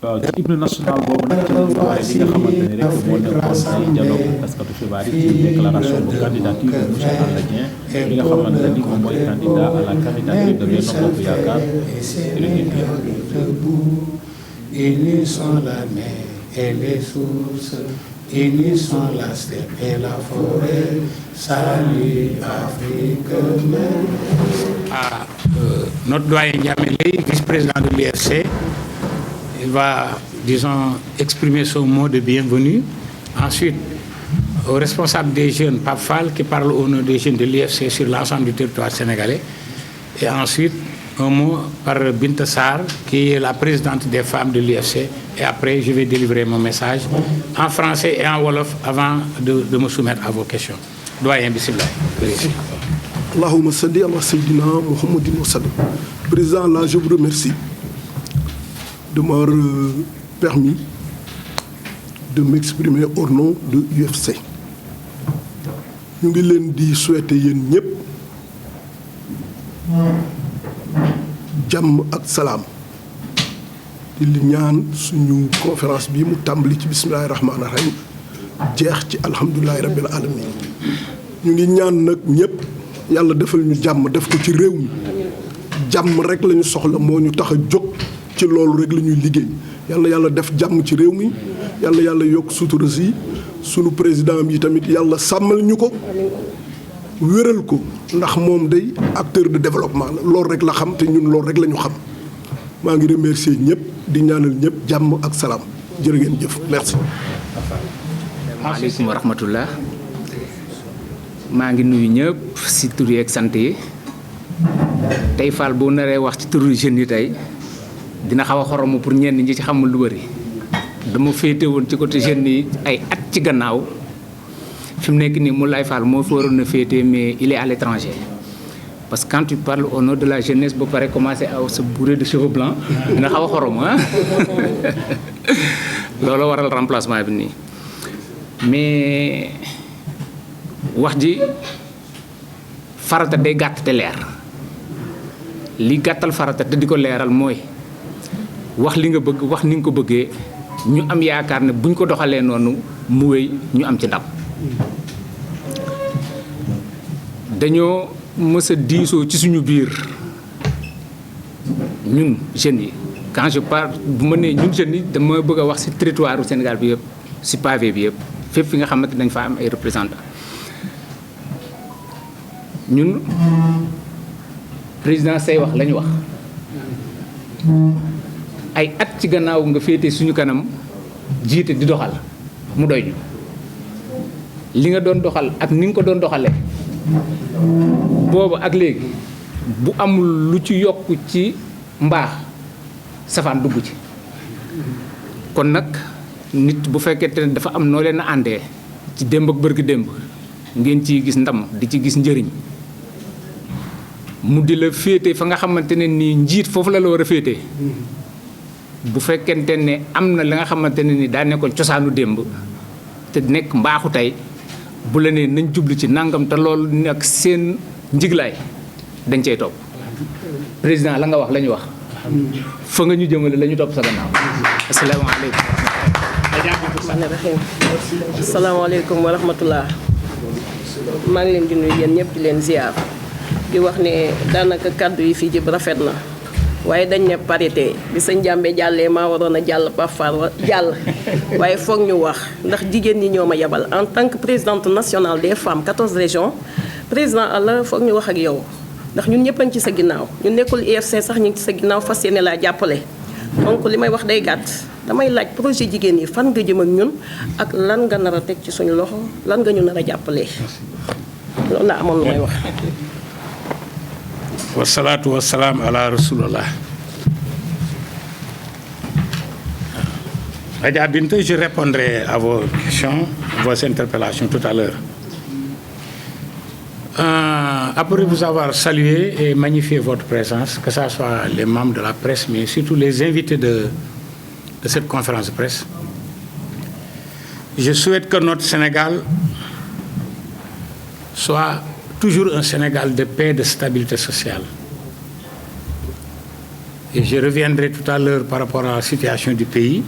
waaw ci hymne national boobu nag ci la ñu waxee li nga xamante ne rek moo nekkoon ay dialogue taskatu xibaar yi ci déclaration bu candidature de monsieur Alla Dieng li nga xamante ni moom mooy candidat à la candidature de Benno Bokk Yaakaar. Unis sont la mer et les sources, unis sont la steppe et la forêt. Salut Afrique même. Notre doyen Ndiamé, vice-président de l'UFC, il va, disons, exprimer son mot de bienvenue. Ensuite, au responsable des jeunes, Pape Fall, qui parle au nom des jeunes de l'UFC sur l'ensemble du territoire sénégalais. Et ensuite, un mot par Binta Sarr, qui est la présidente des femmes de l'UFC. Et après, je vais délivrer mon message en français et en wolof avant de me soumettre à vos questions. Doyen bismillah. Allahumma salli ala Sayyidina Muhammadin wa sallam. Président, là, je vous remercie de m'avoir permis de m'exprimer au nom de l'UFC. Nous voulons souhaiter yéen ñëpp jàmm ak salaam di li ñaan suñu conférence bi mu tàmbali ci bismillahi rahmaani rahim jeex ci alhamdulilahi rabbil alamin ñu ngi ñaan nag ñëpp yàlla defal ñu jàmm def ko ci réew mi jàmm rek la ñu soxla moo ñu tax a jóg ci loolu rek la ñuy liggéey yàlla def jàmm ci réew mi yàlla yokk sutura si sunu président bi tamit yàlla sàmmal ñu ko wéral ko ndax moom day acteur de développement la loolu rek la xam te ñun loolu rek la ñu xam maa ngi remercier ñëpp di ñaanal ñëpp jàmm ak salaam jërë ngeen jëf merci. maaleykum wa rahmatullah maa ngi nuyu ñëpp si tur yi ak sant yi tey Fall boo naree wax ci turu jeunes yi tey dina xaw a xoromu pour ñenn ñi ci xamul lu bëri dama féete woon ci côté jeunes yi ay at ci gannaaw fi mu nekk nii Moulay Fall moo fa waroon a féete mais il est à l'étranger parce que quand tu parles au nom de la jeunesse ba pare commencer à se bourrer de cheveux blancs dina xaw a xorom ah loolu waral remplacement bi nii mais wax ji farata day gàtt te leer li gàttal farata te di ko leeral mooy wax li nga bëgg wax ni nga ko bëggee ñu am yaakaar ne buñ ko doxalee noonu mu wéy ñu am ci ndam dañoo mës a diisoo ci suñu biir ñun jeunes yi quand je parle bu ma nee ñun jeunes yi dama bëgg a wax ci territoire du Sénégal bi yëpp ci pavé bi yëpp fépp fi nga xamante dañ fa am ay représentants ñun président say wax la ñu wax ay at ci gannaaw nga féete suñu kanam jiite di doxal mu doy ñu li nga doon doxal ak ni nga ko doon doxalee boobu ak léegi bu amul lu ci yokk ci mbaax safaan dugg ci kon nag nit bu fekkente ne dafa am noo leen a àndee ci démb ak bërki démb ngeen ciy gis ndam di ci gis njëriñ mu di la féete fa nga xamante ne nii njiit foofu la war a féete bu fekkente ne am na la nga xamante ne ni daa nekkoon cosaanu démb te nekk mbaaxu tey bu la nee nañ jublu ci nangam te loolu nekk seen njiglaay dañ cay topp président la nga wax la ñu wax fa nga ñu jëmale la ñu topp sa gannaaw asalaamaaleykum. asalaamaaleykum wa rahmatullah maa ngi leen di nuyu yéen ñëpp di leen ziar di wax ne daanaka kàddu yi fii jib rafet na waaye dañ ne parité bi sëñ Jàmbe jàllee maa waroon a jàll parfois jàll waaye foog ñu wax ndax jigéen ñi ñoo ma yebal en tant que présidente nationale des femmes 14 régions président Alla foog ñu wax ak yow ndax ñun ñëpp a ngi ci sa ginnaaw ñu nekkul IFC sax ñu ngi ci sa ginnaaw fas yéene laa jàppale donc li may wax day gàtt damay laaj projet jigéen yi fan nga jëm ak ñun ak lan nga nar a teg ci suñu loxo lan nga ñu nar a jàppalee loolu laa amoon lu may wax. wasalaatu wasalaam ala rasulullah. Adja Binta, je répondrai à vos questions, vos interpellations tout à l'heure. Après vous avoir salué et magnifié votre présence, que ce soit les membres de la presse, mais surtout les invités de cette conférence de presse, je souhaite que notre Sénégal soit toujours un Sénégal de paix et de stabilité sociale. et je reviendrai tout à l'heure par rapport à la situation du pays.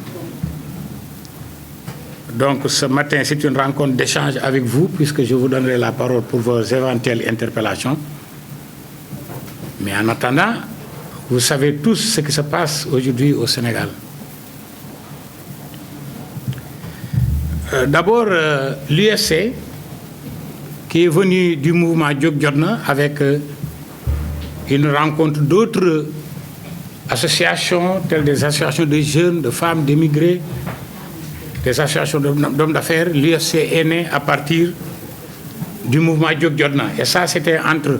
Donc ce matin, c'est une rencontre d'échange avec vous, puisque je vous donnerai la parole pour vos éventuelles interpellations. Mais en attendant, vous savez tous ce qui se passe aujourd'hui au Sénégal. D'abord, l'UFC, qui est venu du mouvement Diop Jotna avec une rencontre d'autres associations, telles des associations de jeunes, de femmes, d'émigrés, des associations d'hommes d'affaires. L'UFC est né à partir du mouvement Diop Jotna. Et ça, c'était entre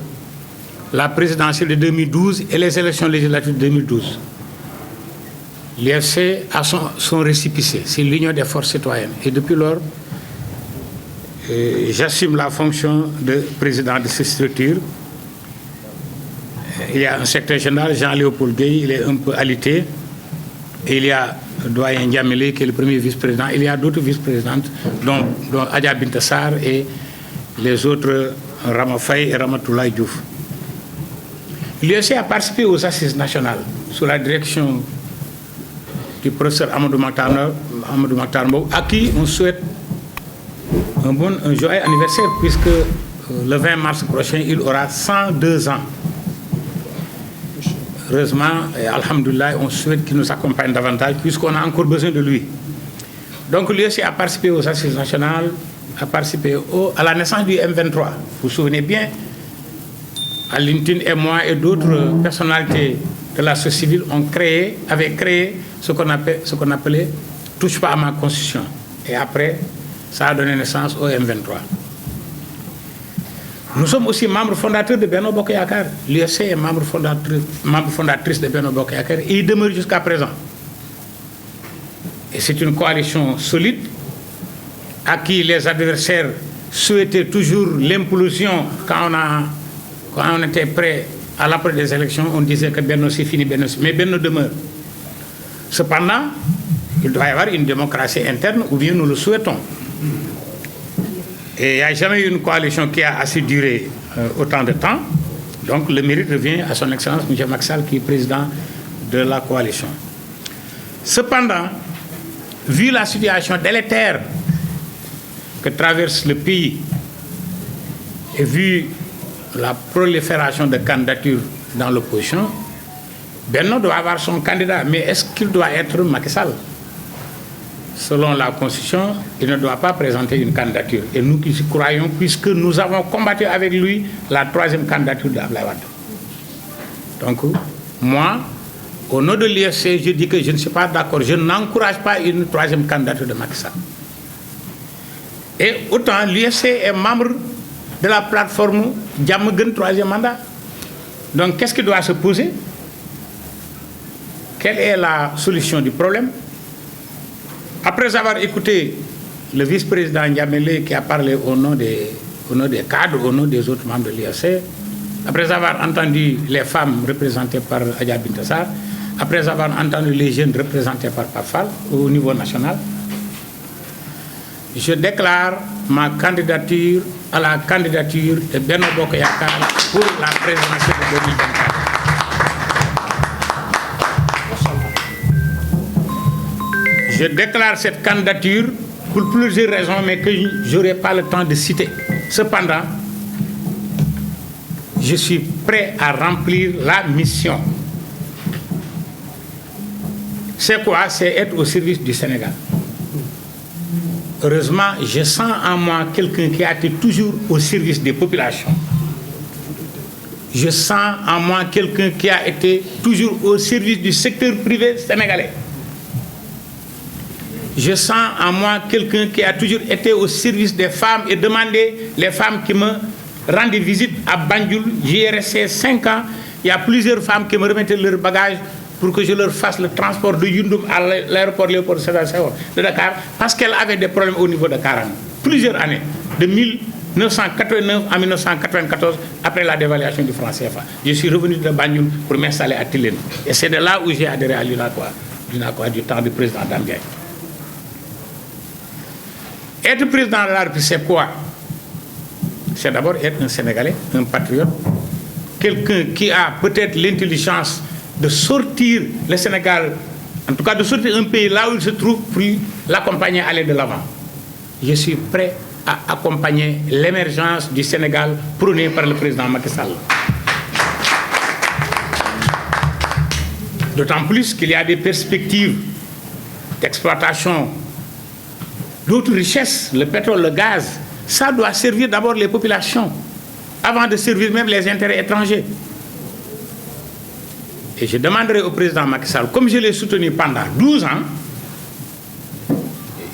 la présidentielle de 2012 et les élections législatives de 2012. L'UFC a son récépissé, c'est l'Union des forces citoyennes. Et depuis lors, j'assume la fonction de président de cette structure. Il y a un secrétaire général, Jean-Léopold Gueye, il est un peu alité. Et il y a Doyen Ndiamele, qui est le premier vice-président. Il y a d'autres vice-présidentes, dont Adja Bintassar et les autres, Rama Faye et Ramatoulaye Diouf. L'UFC a participé aux assises nationales sous la direction du professeur Amadou Makhtar Mbow, à qui on souhaite un joyeux anniversaire, puisque le 20 mars prochain, il aura 102 ans. Heureusement, et alhamdoulilah, on souhaite qu'il nous accompagne davantage, puisqu'on a encore besoin de lui. Donc l'UFC a participé aux assises nationales, a participé à la naissance du M23. Vous vous souvenez bien, Alintine et moi et d'autres personnalités de la société civile avaient créé ce qu'on appelait « Touche pas à ma constitution ». Et après, ça a donné naissance au M23. Nous sommes aussi membres fondateurs de Benno Bokk Yakaar. L'UFC est membre fondatrice de Benno Bokk Yakaar et il demeure jusqu'à présent. Et c'est une coalition solide à qui les adversaires souhaitaient toujours l'implosion. Quand on était prêt à l'après des élections, on disait que Benno c'est fini, mais Benno demeure. Cependant, il doit y avoir une démocratie interne, ou bien nous le souhaitons. Et il n'y a jamais eu une coalition qui a assez duré autant de temps. Donc le mérite revient à son Excellence M. Macky Sall, qui est président de la coalition. Cependant, vu la situation délétère que traverse le pays et vu la prolifération de candidatures dans l'opposition, Benno doit avoir son candidat. Mais est-ce qu'il doit être Macky Sall? Selon la Constitution, il ne doit pas présenter une candidature. Et nous qui y croyons, puisque nous avons combattu avec lui la troisième candidature d'Abdoulaye Wade. Donc, moi, au nom de l'UFC, je dis que je ne suis pas d'accord. Je n'encourage pas une troisième candidature de Macky Sall. Et autant, l'UFC est membre de la plateforme Diamaguène troisième mandat. Donc, qu'est-ce qui doit se poser? Quelle est la solution du problème? Après avoir écouté le vice-président Ndiamele qui a parlé au nom des cadres, au nom des autres membres de l'UFC, après avoir entendu les femmes représentées par Adja Bintassar, après avoir entendu les jeunes représentés par Pape Fall au niveau national, je déclare ma candidature à la candidature de Benno Bokk Yakaar pour la présidentielle de 2024. Je déclare cette candidature pour plusieurs raisons, mais que je n'aurai pas le temps de citer. Cependant, je suis prêt à remplir la mission. C'est quoi? C'est être au service du Sénégal. Heureusement, je sens en moi quelqu'un qui a été toujours au service des populations. Je sens en moi quelqu'un qui a été toujours au service du secteur privé sénégalais. Je sens en moi quelqu'un qui a toujours été au service des femmes et demandé les femmes qui me rendaient visite à Banjul. J'y ai resté 5 ans. Il y a plusieurs femmes qui me remettaient leurs bagages pour que je leur fasse le transport de Yundoum à l'aéroport Léopold Sédar Senghor de Dakar, parce qu'elles avaient des problèmes au niveau de Karang. Plusieurs années, de 1989 à 1994, après la dévaluation du franc CFA. Je suis revenu de Banjul pour m'installer à Tilène. Et c'est de là où j'ai adhéré à l'UNACOIS du temps du président Dambiaye. Être président de la République, c'est quoi? C'est d'abord être un Sénégalais, un patriote, quelqu'un qui a peut-être l'intelligence de sortir le Sénégal, en tout cas de sortir un pays là où il se trouve, pour l'accompagner à aller de l'avant. Je suis prêt à accompagner l'émergence du Sénégal prônée par le président Macky Sall. D'autant plus qu'il y a des perspectives d'exploitation d'autres richesses, le pétrole, le gaz. Ça doit servir d'abord les populations, avant de servir même les intérêts étrangers. Et je demanderai au président Macky Sall, comme je l'ai soutenu pendant 12 ans,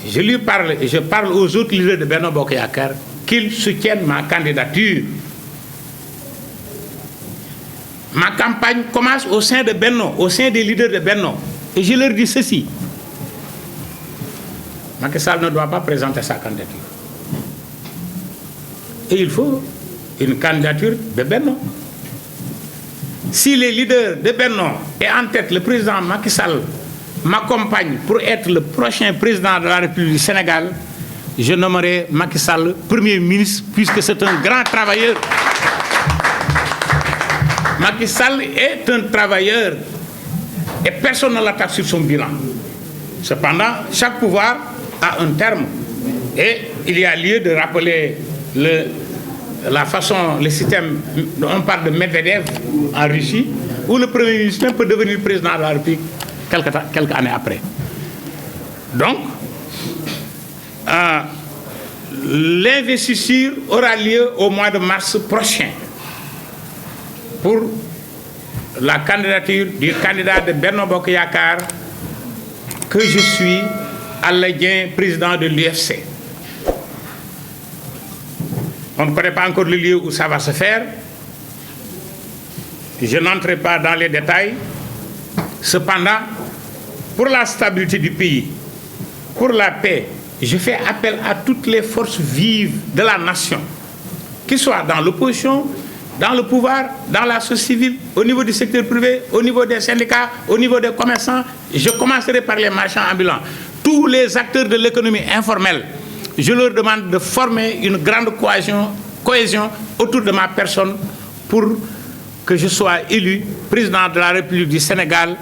je lui parle et je parle aux autres leaders de Benno Bokk Yakaar qu'ils soutiennent ma candidature. Ma campagne commence au sein de Benno, au sein des leaders de Benno. Et je leur dis ceci. Macky Sall ne doit pas présenter sa candidature. Et il faut une candidature de Benno. Si les leaders de Benno et en tête le président Macky Sall m'accompagne pour être le prochain président de la République du Sénégal, je nommerai Macky Sall Premier ministre puisque c'est un grand travailleur. Macky Sall est un travailleur et personne ne l'attaque sur son bilan. Cependant, chaque pouvoir a un terme et il y a lieu de rappeler la façon, le système, on parle de Medvedev en Russie, où le Premier ministre même peut devenir président de la République quelques années après. Donc, l'investiture aura lieu au mois de mars prochain pour la candidature du candidat de Benno Bokk Yakaar que je suis, Alla Dieng, président de l'UFC. On ne connaît pas encore le lieu où ça va se faire. Je n'entrerai pas dans les détails. Cependant, pour la stabilité du pays, pour la paix, je fais appel à toutes les forces vives de la nation, qu'ils soient dans l'opposition, dans le pouvoir, dans la société civile, au niveau du secteur privé, au niveau des syndicats, au niveau des commerçants. Je commencerai par les marchands ambulants. Tous les acteurs de l'économie informelle, je leur demande de former une grande cohésion autour de ma personne pour que je sois élu président de la République du Sénégal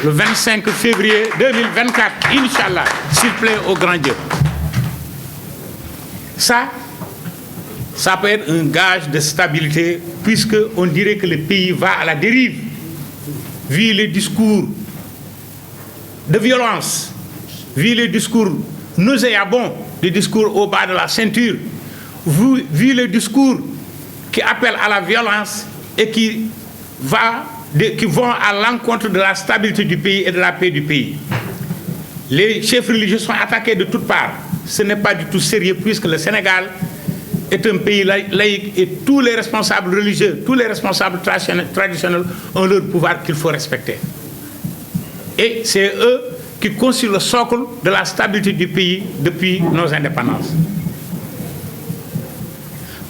le 25 février 2024, Inch'Allah, s'il plaît au grand Dieu. Ça peut être un gage de stabilité puisqu'on dirait que le pays va à la dérive, vu les discours de violence, vu les discours nauséabonds, les discours au bas de la ceinture, vu les discours qui appellent à la violence et qui vont à l'encontre de la stabilité du pays et de la paix du pays. Les chefs religieux sont attaqués de toutes parts. Ce n'est pas du tout sérieux puisque le Sénégal est un pays laïque et tous les responsables religieux, tous les responsables traditionnels ont leur pouvoir qu'il faut respecter. Et c'est eux qui constituent le socle de la stabilité du pays depuis nos indépendances.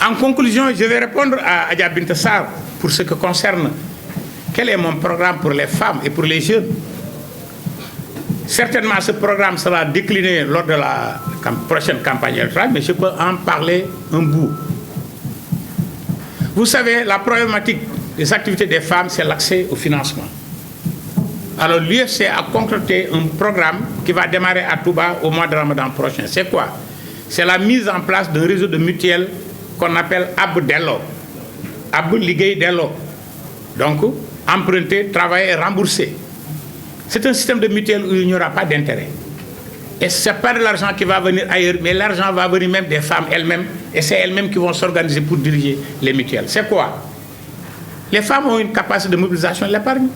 En conclusion, je vais répondre à Adja Binta Sarr pour ce qui concerne quel est mon programme pour les femmes et pour les jeunes. Certainement, ce programme sera décliné lors de la prochaine campagne électorale, mais je peux en parler un bout. Vous savez, la problématique des activités des femmes, c'est l'accès au financement. Alors, l'UFC a concrétisé un programme qui va démarrer à Touba au mois de Ramadan prochain. C'est quoi? C'est la mise en place d'un réseau de mutuelles qu'on appelle Ab Dello. Ab Liggéey Dello. Donc, emprunter, travailler et rembourser. C'est un système de mutuelle où il n'y aura pas d'intérêt. Et ce n'est pas de l'argent qui va venir ailleurs, mais l'argent va venir même des femmes elles-mêmes, et c'est elles-mêmes qui vont s'organiser pour diriger les mutuelles. C'est quoi? Les femmes ont une capacité de mobilisation de l'épargne.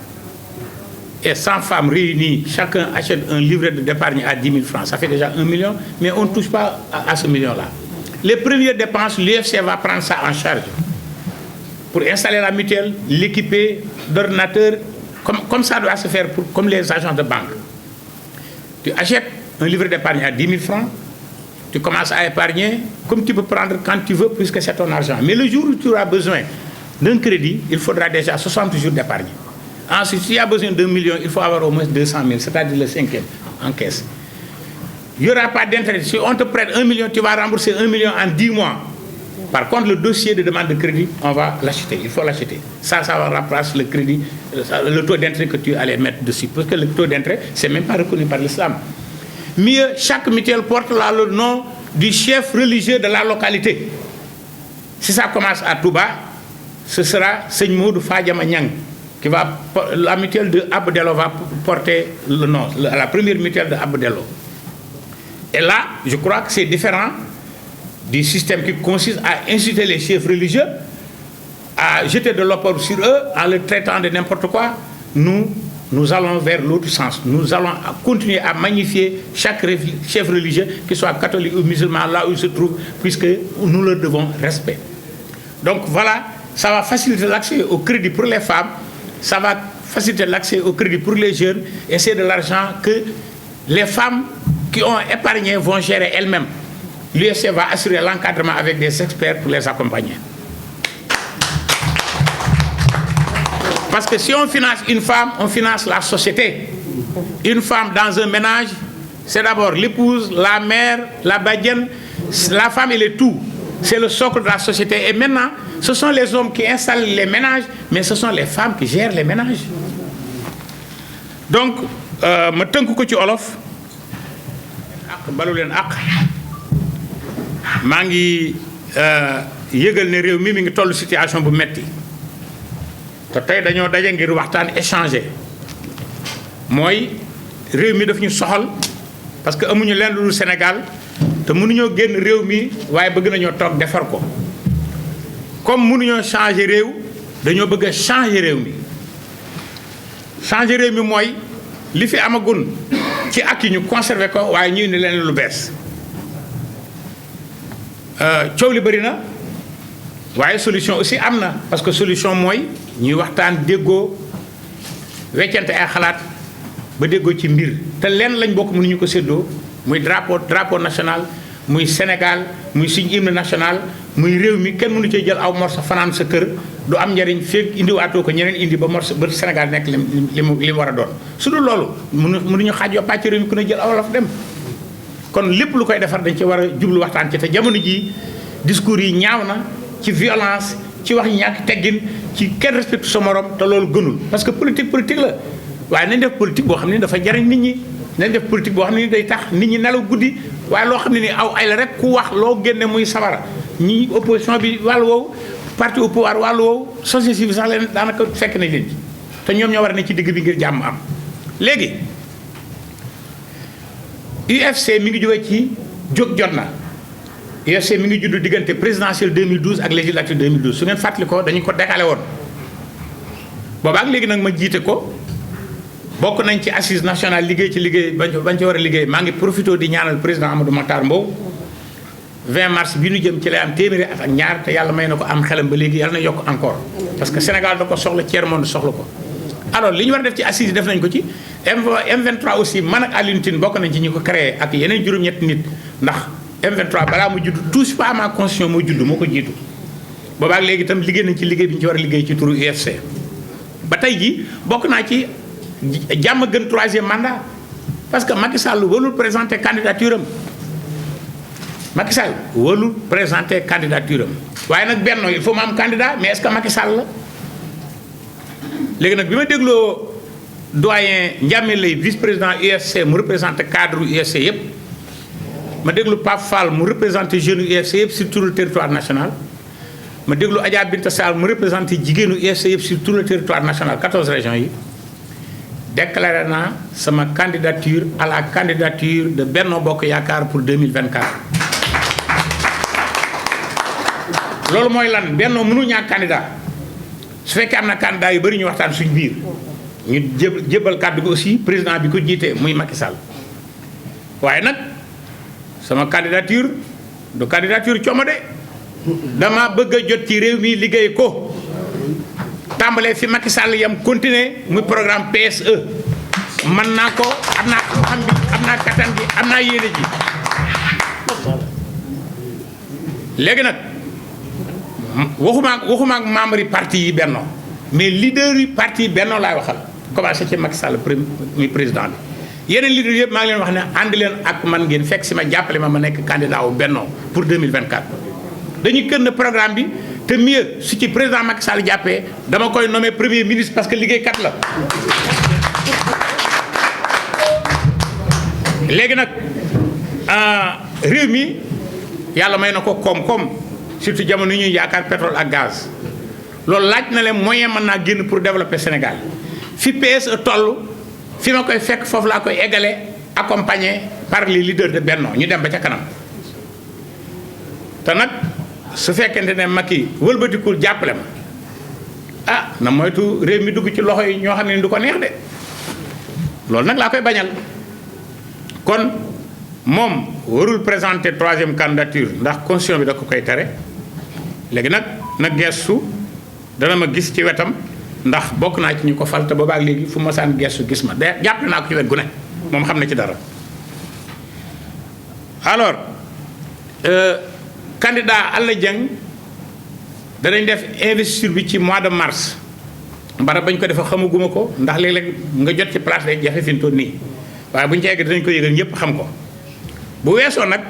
Et 100 femmes réunies, chacun achète un livret d'épargne à 10 000 francs. Ça fait déjà 1 million, mais on ne touche pas à ce million-là. Les premières dépenses, l'UFC va prendre ça en charge. Pour installer la mutuelle, l'équiper d'ordinateurs, comme ça doit se faire comme les agents de banque. Tu achètes un livret d'épargne à 10 000 francs, tu commences à épargner comme tu peux prendre quand tu veux puisque c'est ton argent. Mais le jour où tu auras besoin d'un crédit, il faudra déjà 60 jours d'épargne. Ensuite, s'il y a besoin d'1 million, il faut avoir au moins 200 000, c'est-à-dire le 5e en caisse. Il n'y aura pas d'intérêt. Si on te prête 1 million, tu vas rembourser 1 million en 10 mois. Par contre, le dossier de demande de crédit, on va l'acheter, il faut l'acheter. Ça va remplacer le crédit, le taux d'intérêt que tu allais mettre dessus. Parce que le taux d'intérêt, c'est même pas reconnu par l'islam. Mieux, chaque mutuelle porte là le nom du chef religieux de la localité. Si ça commence à Touba, ce sera Seigne Modou Fadiama Niang, qui va, la mutuelle de Abdello va porter le nom, la première mutuelle de Abdello. Et là, je crois que c'est différent du système qui consiste à inciter les chefs religieux à jeter de l'opprobre sur eux en les traitant de n'importe quoi. Nous allons vers l'autre sens. Nous allons continuer à magnifier chaque chef religieux, qu'il soit catholique ou musulman, là où il se trouve, puisque nous leur devons respect. Donc voilà, ça va faciliter l'accès au crédit pour les femmes, ça va faciliter l'accès au crédit pour les jeunes, et c'est de l'argent que les femmes qui ont épargné vont gérer elles-mêmes. L'UFC va assurer l'encadrement avec des experts pour les accompagner. Parce que si on finance une femme, on finance la société. Une femme dans un ménage, c'est d'abord l'épouse, la mère, la badienne. La femme, elle est tout. C'est le socle de la société. Et maintenant, ce sont les hommes qui installent les ménages, mais ce sont les femmes qui gèrent les ménages. Donc, je tënk ko ci olof ak balu leen ak maa ngi yëgal ne réew mi ngi toll situation bu metti te tey dañoo daje ngir waxtaan échanger mooy réew mi daf ñu soxal parce que amuñu lenn lu Sénégal te mënuñoo génn réew mi waaye bëgg nañoo toog defar ko comme mënuñoo changer réew dañoo bëgg a changer réew mi mooy li fi amagun ci ak yi ñu conserver ko waaye ñu indi leen lu bees coow li bëri na waaye solution aussi am na parce que solution mooy ñuy waxtaan déggoo weccante ay xalaat ba déggoo ci mbir te lenn lañ bokk mënuñu ko séddoo muy drapeau national muy Sénégal muy suñu hymne national muy réew mi kenn mënu cee jël aw morso fanaan sa kër du am njariñ fekk indiwaatoo ko ñeneen indi ba morso ba Sénégal nekk li mu war a doon su dul loolu mënuñu xaaj yoo pàcc réew mi ku ne jël awolof dem kon lépp lu koy defar dañ ci war a jublu waxtaan ci te jamono jii discours yi ñaaw na ci violence ci wax ñàkk teggin ci kenn respecte sa morom te loolu gënul parce que politique la waaye nañ def politique boo xam ne dafa jariñ nit ñi nañ def politique boo xam ne day tax nit ñi nelaw guddi waaye loo xam ne ni aw ay la rek ku wax loo génne muy sawara ñi opposition bi wàllu woowu parti au pouvoir wàllu woowu société civile sax leen daanaka fekk nañ leen ci te ñoom ñoo war a ne ci digg bi ngir jàmm am léegi UFC mi ngi jógee ci jóg jot na UFC mi ngi judd diggante présidentielle 2012 ak législative 2012 su ngeen fàttali ko dañu ko décalé woon boobaak léegi nag ma jiite ko bokk nañ ci assise nationale liggéey ci liggéey bañ ci war a liggéey maa ngi profité di ñaanal président Amadou Makhtar Mbow 20 mars bi ñu jëm ci lay am téeméeri at ak ñaar te yàlla may na ko am xelam ba léegi yàlla na yokk encore parce que Sénégal da ko soxla tiers monde soxla ko alors li ñu war a def ci assise yi def nañ ko ci M23 aussi man ak Alioune Tine bokk nañ ci ñi ko créé ak yeneen juróom-ñetti nit ndax M23 balaa mu judd touche pas à ma constitution moo judd moo ko jiitu boobaak léegi itam liggéey nañ ci liggéey bi ñu ci war a liggéey ci turu UFC ba tey ji bokk naa ci jàmm gën 3e mandat parce que Macky Sall warul présenter candidature am Macky Sall warul présenter candidature am waaye nag benn il faut mu am candidat mais est-ce que Macky Sall la léegi nag bi ma dégloo doyen Ndiamé Lay vice-président UFC mu représenté cadre UFC yëpp ma déglu Pape Fall mu représenté jeune UFC yëpp sur tout le territoire national ma déglu Adja Binta Sall mu représenté jigéenu UFC yëpp sur tout le territoire national 14 régions yi déclaré naa sama candidature à la candidature de Benno Bokk Yaakaar pour 2024 loolu mooy lan Benno mënu ñàkk candidat su fekkee am na candidat yu bëri ñu waxtaan suñ biir ñu jébbal kàddu gi aussi président bi ko jiite muy Macky Sall waaye nag sama candidature du candidature como de dama bëgg a jot ci réew mi liggéey ko tàmbalee fi Macky Sall yam continuer muy programme PSE mën naa ko am naa xam bi am naa kattan bi am naa yéene ji léegi nag waxuma ak membre yi parti yi Benno mais leader yi parti yi Benno laay waxal commencé ci Macky Sall muy président bi yeneen leader yëpp maa ngi leen wax ne ànd leen ak man ngeen fekk si ma jàppale ma nekk candidat wu Benno pour 2024 dañuy kën programme bi te mieux su ci président Macky Sall jàppee dama koy nommer premier ministre parce que liggéeykat la. léegi nag réew mi yàlla may na ko koom-koom surtout jamono yi ñuy yaakaar pétrole ak gaz loolu laaj na leen moyen mën naa génn pour développer Sénégal fi PSE toll fi ma koy fekk foofu laa koy eggale accompagné par les leaders de Benno ñu dem ba ca kanam te nag su fekkente ne Macky wëlbatikul jàppale ma ah na moytu réew mi dugg ci loxo yi ñoo xam ne du ko neex de loolu nag laa koy bañal kon moom warul présenter troisième candidature ndax constitution bi da ko koy tere léegi nag gestu dana ma gis ci wetam ndax bokk naa ci ñu ko fal te boobaak léegi fu ma saan gestu gis ma de jàpp naa ko ci wet gu ne moom xam na ci dara. alors candidat Alla Dieng danañ def investiture bi ci mois de mars barab bañ ko defa xamaguma ko ndax léeg-léeg nga jot ci place day jafe fi mu toll nii waaye bu ñu ci egg dinañ ko yëgal ñëpp xam ko bu weesoo nag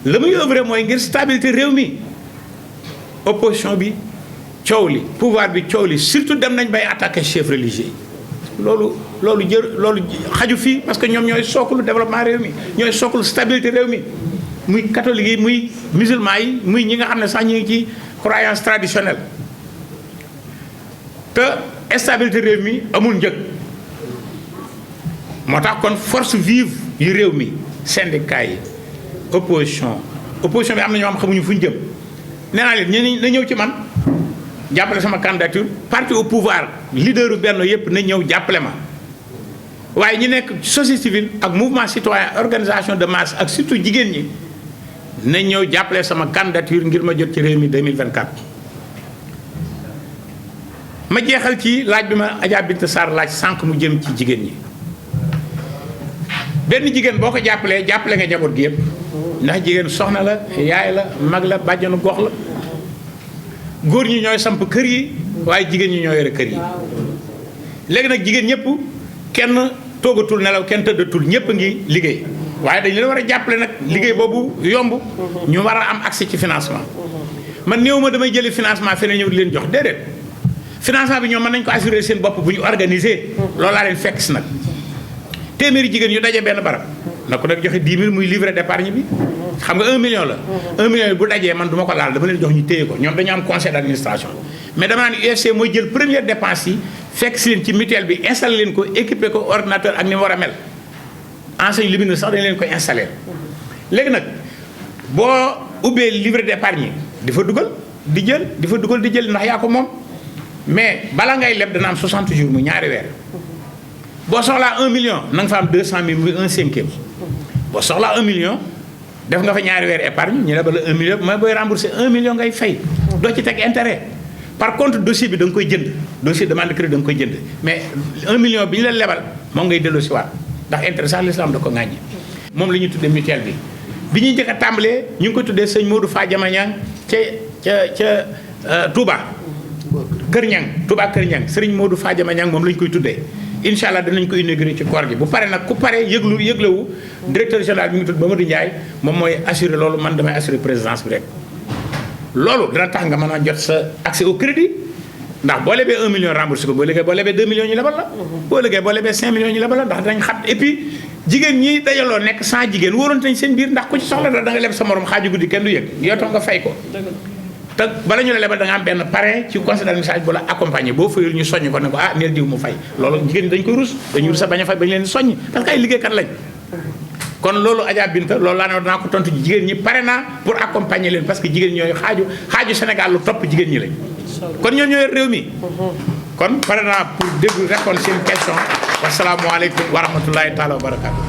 la muy œuvre mooy ngir stabilité réew mi opposition bi coow li pouvoir bi coow li surtout dem nañ bay attaquer chef religieux yi loolu xaju fii parce que ñoom ñooy sookulu développement réew mi ñooy sookulu stabilité réew mi muy catholique yi muy musulman yi muy ñi nga xam ne sax ñu ngi ci croyance traditionnelle te stabilité réew mi amul njëg moo tax kon force vive yu réew mi syndicat yi opposition bi am na ñoo xam xamuñu fu ñu jëm nee naa leen na ñëw ci man jàppale sama candidature parti au pouvoir leaderu Benno yëpp na ñëw jàppale ma waaye ñi nekk société civile ak mouvement citoyen organisation de masse ak surtout jigéen ñi na ñëw jàppale sama candidature ngir ma jot ci réew mi 2024. ma jeexal ci laaj bi ma Adja Binta Sarr laaj sànq mu jëm ci jigéen ñi benn jigéen boo ko jàppalee jàppale nga njaboot gi yëpp ndax jigéen soxna la yaay la mag la bàjjanu gox la góor ñi ñooy samp kër yi waaye jigéen ñi ñoo yore kër yi léegi nag jigéen ñëpp kenn toogatul nelaw kenn tëddatul ñëpp ngi liggéey waaye dañu leen war a jàppale nag liggéey boobu yomb ñu war a am accès ci financement man néew ma damay jëli financement feneen ñëw di leen jox déedéet financement bi ñoom mën nañ ko assurer seen bopp bu ñu organiser loolu laa leen fekk si nag téeméeri jigéen ñu daje benn barab na ko nag joxe 10 000 muy livret d'épargne bi xam nga 1 million la 1 million bi bu dajee man du ma ko laal dama leen jox ñu téye ko ñoom dañu am conseil d'administration mais dama naan UFC mooy jël première dépense yi fekk si leen ci mutuelle bi installé leen ko équipé ko ordinateur ak ni mu war a mel enseigne lumineux sax dañu leen koy installé léegi nag boo ubbee livret d'épargne yi di fa dugal di jël di fa dugal di jël ndax yaa ko moom mais bala ngay leb dana am 60 jours mu ñaari weer boo soxlaa 1 million na nga fa am 200 000 muy 1/5 boo soxlaa 1 million def nga fa ñaari weer épargne ñu lebal la 1 million mooy booy rembourser 1 million ngay fay doo ci teg intérêt par contre dossier bi da nga koy jënd dossier demande de crédit da nga koy jënd mais 1 million bi ñu la lebal moom ngay delloo si waat ndax intérêt sax l'islam da ko ŋàññi moom la ñuy tuddee mutuelle bi ñuy njëkk a tàmbalee ñu ngi ko tuddee sëñ Modou Fadiama Niang ca Touba Kër Niang Touba Kër Niang sëriñ Modou Fadiama Niang moom la ñu koy tuddee incha allah danañ ko inauguré ci koor gi bu pare nag ku pare yëglewu directeur général bi ngi tudd Mamadou Ndiaye moom mooy assuré loolu man damay assuré présidence bi rek loolu dina tax nga mën a jot sa accès au crédit ndax boo lebee 1 million remboursé ko boo léegi boo lebee 2 millions ñu lebal la boo léegi boo lebee 5 millions ñu lebal la ndax dinañ xam et puis jigéen ñi dajaloo nekk sans jigéen wóoroon nañ seen biir ndax ku ci soxla da nga leb sa morom xaaju guddi kenn du yëg yow tam nga fay ko te bala ñu la lebal da nga am benn parrain ci conseil d'administration bu la accompagner boo fayul ñu soññ ko ne ko ah neel diw mu fay loolu jigéen ñi dañ koy rus dañu rus a bañ a fay bañ leen soññ parce que ay liggéeykat lañ kon loolu Adja Binta loolu laa ne danaa ko tontu ci jigéen ñi pare naa pour accompagner leen parce que jigéen ñooy xaaju Sénégal lu topp jigéen ñi lañ kon ñoo ñooy réew mi kon pare naa pour déglu répondre seen question wasalaamualeykum wa rahmatullahi taala wa barakatu